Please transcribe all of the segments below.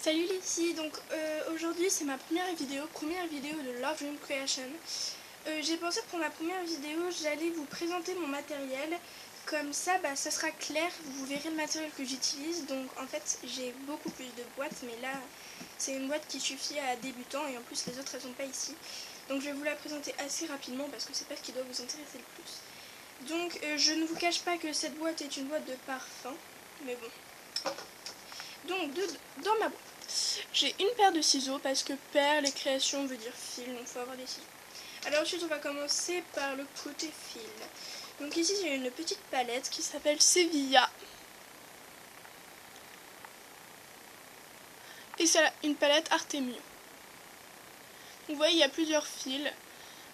Salut les filles, donc aujourd'hui c'est ma première vidéo de Love Dream Creation. J'ai pensé que pour ma première vidéo j'allais vous présenter mon matériel, comme ça ça sera clair, vous verrez le matériel que j'utilise. Donc en fait j'ai beaucoup plus de boîtes, mais là c'est une boîte qui suffit à débutants et en plus les autres elles sont pas ici. Donc je vais vous la présenter assez rapidement parce que c'est pas ce qui doit vous intéresser le plus. Donc je ne vous cache pas que cette boîte est une boîte de parfum, mais bon. Donc dans ma boîte, j'ai une paire de ciseaux parce que perles et création veut dire fil, donc il faut avoir des ciseaux. Alors ensuite on va commencer par le côté fil. Donc ici j'ai une petite palette qui s'appelle Sevilla. Et c'est une palette Artemio. Vous voyez il y a plusieurs fils.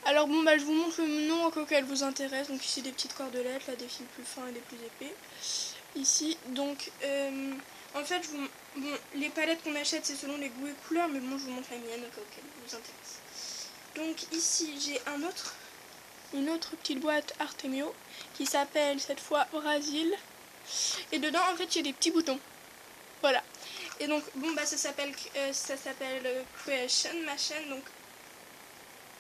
Alors bon je vous montre le nom au cas où elle vous intéresse. Donc ici des petites cordelettes, là des fils plus fins et des plus épais. Ici donc en fait les palettes qu'on achète c'est selon les goûts et couleurs, mais bon je vous montre la mienne au cas où elle vous intéresse. Donc ici j'ai une autre petite boîte Artemio qui s'appelle cette fois Brasil, et dedans en fait il y a des petits boutons, voilà. Et donc ça s'appelle Creation, ma chaîne, donc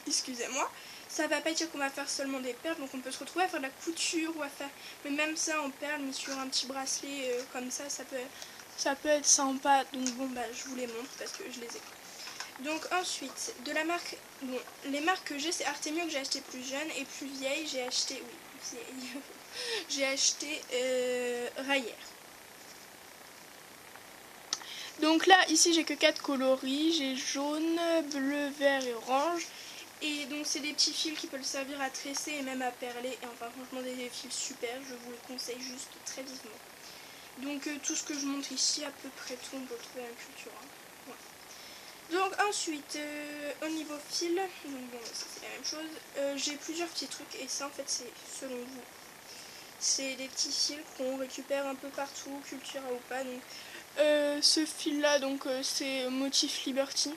excusez-moi. Ça va pas dire qu'on va faire seulement des perles, donc on peut se retrouver à faire de la couture ou à faire, mais même ça en perles, mais sur un petit bracelet comme ça peut être sympa. Donc je vous les montre parce que je les ai. Donc ensuite, de la marque, les marques que j'ai c'est Artemio que j'ai acheté plus jeune, et plus vieille j'ai acheté, j'ai acheté Rayer. Donc là ici j'ai que 4 coloris, j'ai jaune, bleu, vert et orange. Et donc c'est des petits fils qui peuvent servir à tresser et même à perler. Et enfin franchement des fils super, je vous le conseille juste très vivement. Donc tout ce que je montre ici, à peu près tout, on peut le trouver à Cultura. Voilà. Donc ensuite, au niveau fil, ça c'est la même chose. J'ai plusieurs petits trucs et ça en fait c'est selon vous. C'est des petits fils qu'on récupère un peu partout, Cultura ou pas. Donc ce fil là, c'est motif Liberty.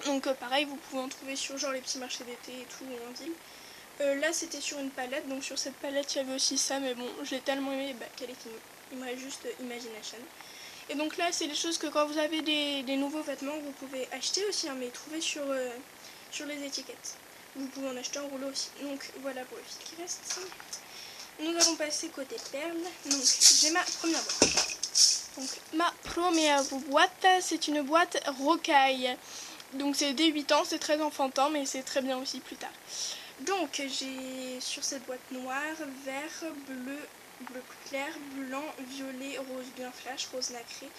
Donc pareil, vous pouvez en trouver sur genre les petits marchés d'été et tout en ville. Là c'était sur une palette, donc sur cette palette il y avait aussi ça, mais bon je l'ai tellement aimé qu'elle est finie. Il me reste juste Imagination. Et donc là c'est des choses que quand vous avez des nouveaux vêtements vous pouvez acheter aussi, mais trouver sur les étiquettes. Vous pouvez en acheter en rouleau aussi. Donc voilà pour le fil qui reste. Nous allons passer côté perles. Donc j'ai ma première boîte. Donc ma première boîte, c'est une boîte rocaille. Donc c'est dès 8 ans, c'est très enfantin, mais c'est très bien aussi plus tard. Donc j'ai sur cette boîte noire, vert, bleu, bleu clair, blanc, violet, rose bien flash, rose nacré,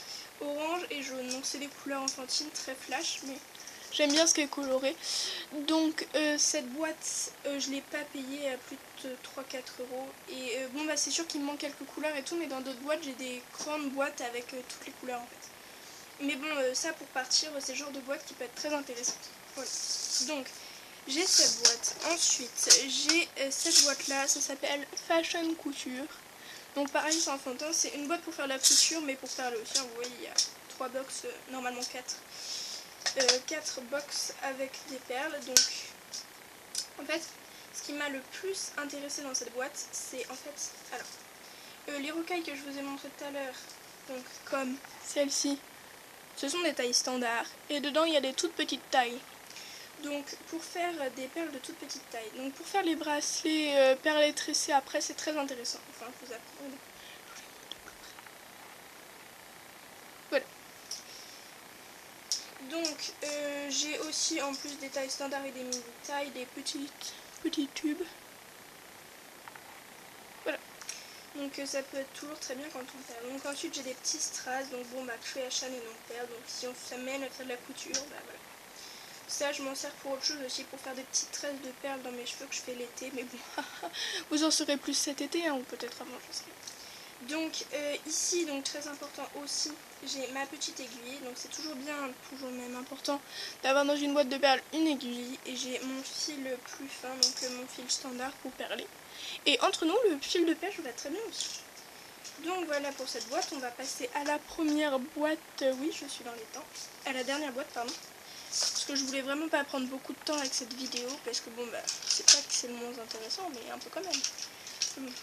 orange et jaune. Donc c'est des couleurs enfantines très flash, mais j'aime bien ce qui est coloré. Donc cette boîte, je l'ai pas payée à plus de 3-4 euros. Et c'est sûr qu'il me manque quelques couleurs et tout, mais dans d'autres boîtes j'ai des grandes boîtes avec toutes les couleurs en fait. Mais ça pour partir, c'est le genre de boîte qui peut être très intéressante. Voilà. Donc, j'ai cette boîte. Ensuite, j'ai cette boîte-là, ça s'appelle Fashion Couture. Donc pareil, c'est enfantin, c'est une boîte pour faire la couture, mais pour faire le aussi, vous voyez, il y a 3 box, normalement 4. 4 box avec des perles. Donc, en fait, ce qui m'a le plus intéressé dans cette boîte, c'est en fait, alors, les rocailles que je vous ai montré tout à l'heure, donc comme celle-ci, ce sont des tailles standards et dedans il y a des toutes petites tailles. Donc pour faire des perles de toute petite taille, donc pour faire les bracelets perlés tressés après, c'est très intéressant. Enfin je vous apprends. Voilà. Donc j'ai aussi en plus des tailles standards et des mini tailles, des petits tubes. Voilà. Donc ça peut être toujours très bien quand on perd. Donc ensuite j'ai des petits strass, donc Creation et non perles. Donc si on s'amène à faire de la couture, voilà. Ça je m'en sers pour autre chose aussi, pour faire des petites tresses de perles dans mes cheveux que je fais l'été, mais bon, vous en saurez plus cet été, hein, ou peut-être avant, je sais pas. Donc ici, donc très important aussi, j'ai ma petite aiguille, donc c'est toujours même important d'avoir dans une boîte de perles une aiguille, et j'ai mon fil plus fin, donc mon fil standard pour perler. Et entre nous, le fil de perche va très bien aussi. Donc voilà pour cette boîte, on va passer à la première boîte, oui je suis dans les temps, à la dernière boîte pardon. Parce que je voulais vraiment pas prendre beaucoup de temps avec cette vidéo, parce que c'est pas que c'est le moins intéressant, mais un peu quand même.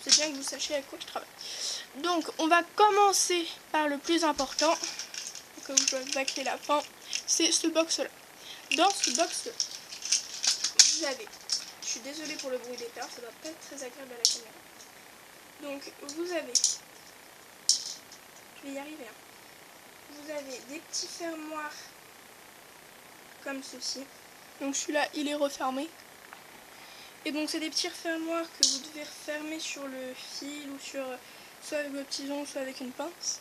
C'est bien que vous sachiez avec quoi je travaille. Donc on va commencer par le plus important, cas où je dois bâcler la fin, c'est ce box là. Dans ce box là, vous avez, je suis désolée pour le bruit des perles, ça doit pas être très agréable à la caméra. Donc vous avez, je vais y arriver, hein. Vous avez des petits fermoirs comme ceci. Donc celui-là il est refermé. Et donc c'est des petits fermoirs que vous devez refermer sur le fil ou sur soit avec vos petits ongles, soit avec une pince.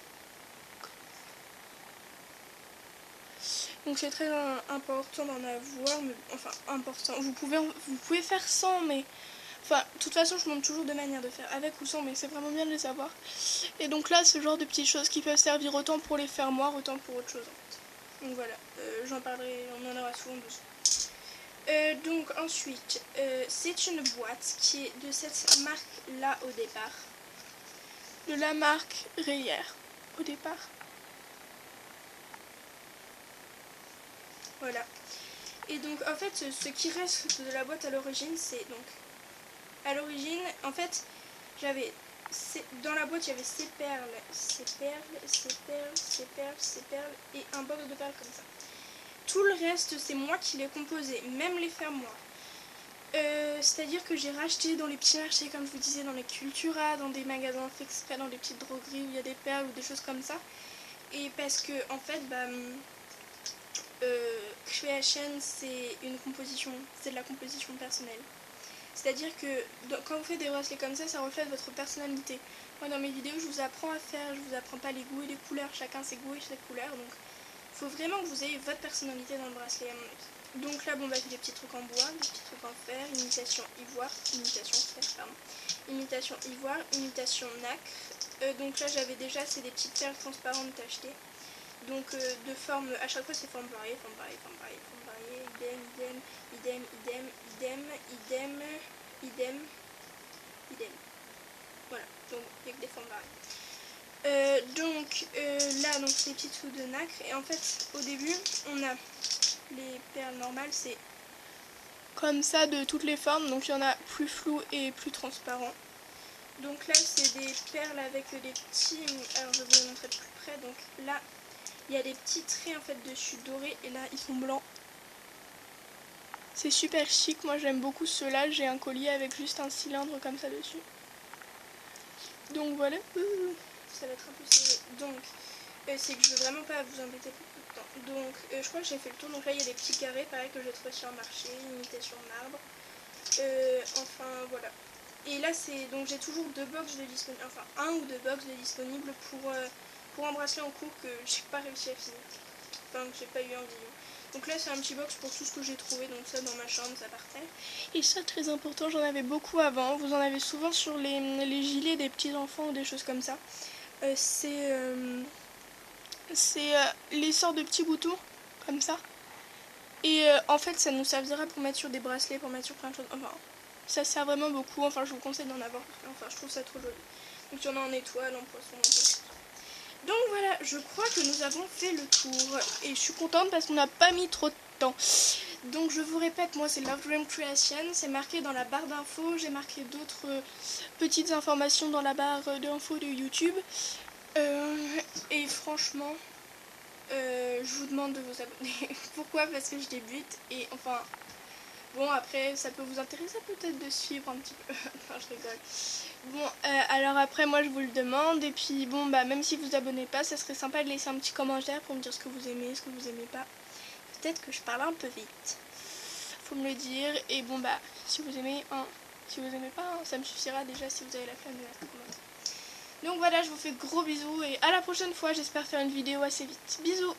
Donc c'est très important d'en avoir, mais enfin important. Vous pouvez faire sans, mais enfin de toute façon je vous montre toujours deux manières de faire, avec ou sans, mais c'est vraiment bien de les savoir. Et donc là ce genre de petites choses qui peuvent servir autant pour les fermoirs, autant pour autre chose. Donc voilà, j'en parlerai, on en aura souvent besoin. Donc ensuite, c'est une boîte qui est de cette marque là au départ, de la marque Reyer au départ. Voilà. Et donc en fait ce qui reste de la boîte à l'origine, c'est donc à l'origine en fait j'avais dans la boîte il y avait ces perles, ces perles, ces perles, ces perles, ces perles et un box de perles comme ça. Tout le reste c'est moi qui l'ai composé, même les fermoirs. C'est-à-dire que j'ai racheté dans les petits marchés, comme je vous disais, dans les Cultura, dans des magasins fait exprès, dans des petites drogueries où il y a des perles ou des choses comme ça. Et parce que en fait, Creation c'est une composition, c'est de la composition personnelle. C'est-à-dire que quand vous faites des bracelets comme ça reflète votre personnalité. Moi dans mes vidéos je vous apprends à faire, je vous apprends pas les goûts et les couleurs, chacun ses goûts et ses couleurs, donc il faut vraiment que vous ayez votre personnalité dans le bracelet à mon avis. Donc là, c'est des petits trucs en bois, des petits trucs en fer, imitation ivoire, imitation ivoire, imitation nacre. Donc là, j'avais déjà, c'est des petites perles transparentes tachetées. Donc de forme, à chaque fois, c'est forme variée, idem. Voilà, donc il y a que des formes variées. Là, donc c'est des petits trucs de nacre. Et en fait, au début, on a les perles normales, c'est comme ça de toutes les formes, donc il y en a plus flou et plus transparent. Donc là c'est des perles avec des petits, alors je vais vous les montrer de plus près. Donc là il y a des petits traits en fait dessus dorés et là ils sont blancs. C'est super chic, moi j'aime beaucoup ceux-là. J'ai un collier avec juste un cylindre comme ça dessus. Donc voilà, ça va être un peu serré. Donc c'est que je veux vraiment pas vous embêter pour peu de temps. Donc je crois que j'ai fait le tour. Donc là il y a des petits carrés pareil que j'ai trouvé sur le marché, imitation marbre. Enfin voilà. Et là c'est donc j'ai toujours deux box de disponibles, enfin un ou deux box de disponibles pour un bracelet en cours que j'ai pas réussi à finir. Enfin que j'ai pas eu en vidéo. Donc là c'est un petit box pour tout ce que j'ai trouvé, donc ça dans ma chambre ça partait. Et ça très important, j'en avais beaucoup avant, vous en avez souvent sur les gilets des petits enfants ou des choses comme ça. C'est les sortes de petits boutons comme ça. Et en fait ça nous servira pour mettre sur des bracelets, pour mettre sur plein de choses. Enfin ça sert vraiment beaucoup, enfin je vous conseille d'en avoir. Enfin je trouve ça trop joli. Donc il y en a en étoile, en poisson, en poisson. Donc voilà, je crois que nous avons fait le tour. Et je suis contente parce qu'on n'a pas mis trop de temps. Donc je vous répète, moi c'est Love Dream Creation. C'est marqué dans la barre d'infos. J'ai marqué d'autres petites informations dans la barre d'infos de YouTube. Et franchement, je vous demande de vous abonner. Pourquoi? Parce que je débute. Et enfin, bon après ça peut vous intéresser peut-être de suivre un petit peu. Enfin je rigole. Bon, alors après moi je vous le demande. Et puis bon même si vous abonnez pas, ça serait sympa de laisser un petit commentaire pour me dire ce que vous aimez, ce que vous aimez pas. Peut-être que je parle un peu vite, faut me le dire. Et bon si vous aimez, si vous aimez pas, ça me suffira déjà si vous avez la flemme de mettre un commentaire. Donc voilà, je vous fais gros bisous et à la prochaine fois, j'espère faire une vidéo assez vite. Bisous.